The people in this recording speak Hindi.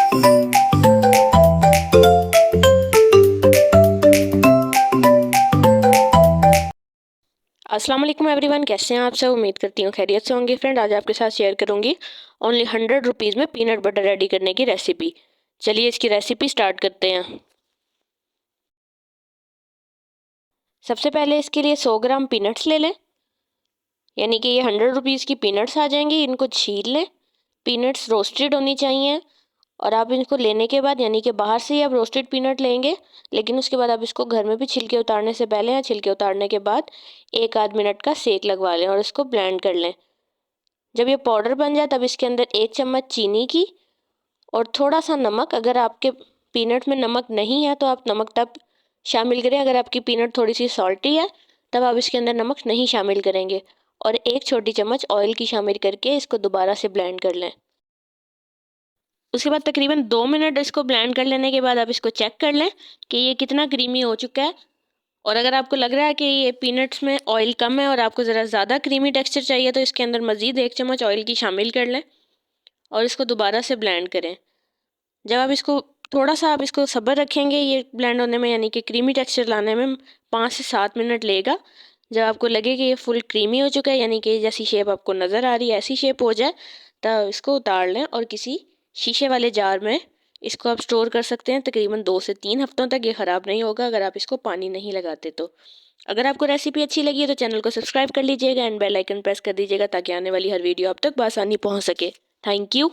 अस्सलाम वालेकुम एवरीवन, कैसे हैं आप सब। उम्मीद करती हूँ खैरियत से होंगे। फ्रेंड, आज आपके साथ शेयर करूंगी ओनली 100 रुपीज़ में पीनट बटर रेडी करने की रेसिपी। चलिए इसकी रेसिपी स्टार्ट करते हैं। सबसे पहले इसके लिए 100 ग्राम पीनट्स ले लें, यानी कि ये 100 रुपीज़ की पीनट्स आ जाएंगी। इनको छील लें। पीनट्स रोस्टेड होनी चाहिए, और आप इनको लेने के बाद, यानी कि बाहर से ही आप रोस्टेड पीनट लेंगे, लेकिन उसके बाद आप इसको घर में भी छिलके उतारने से पहले या छिलके उतारने के बाद 1 आध मिनट का सेक लगवा लें और इसको ब्लेंड कर लें। जब ये पाउडर बन जाए तब इसके अंदर 1 चम्मच चीनी की और थोड़ा सा नमक, अगर आपके पीनट में नमक नहीं है तो आप नमक तब शामिल करें। अगर आपकी पीनट थोड़ी सी सॉल्टी है तब आप इसके अंदर नमक नहीं शामिल करेंगे। और 1 छोटी चम्मच ऑयल की शामिल करके इसको दोबारा से ब्लेंड कर लें। उसके बाद तकरीबन 2 मिनट इसको ब्लेंड कर लेने के बाद आप इसको चेक कर लें कि ये कितना क्रीमी हो चुका है। और अगर आपको लग रहा है कि ये पीनट्स में ऑयल कम है और आपको ज़रा ज़्यादा क्रीमी टेक्सचर चाहिए तो इसके अंदर मज़ीद 1 चम्मच ऑयल की शामिल कर लें और इसको दोबारा से ब्लेंड करें। जब आप इसको थोड़ा सा आप इसको सब्र रखेंगे ये ब्लेंड होने में, यानी कि क्रीमी टेक्सचर लाने में 5 से 7 मिनट लेगा। जब आपको लगे कि ये फुल क्रीमी हो चुका है, यानी कि जैसी शेप आपको नज़र आ रही है ऐसी शेप हो जाए, तब इसको उतार लें और किसी शीशे वाले जार में इसको आप स्टोर कर सकते हैं। तकरीबन 2 से 3 हफ्तों तक ये ख़राब नहीं होगा अगर आप इसको पानी नहीं लगाते तो। अगर आपको रेसिपी अच्छी लगी है तो चैनल को सब्सक्राइब कर लीजिएगा एंड बेल आइकन प्रेस कर दीजिएगा ताकि आने वाली हर वीडियो आप तक बआसानी पहुंच सके। Thank you.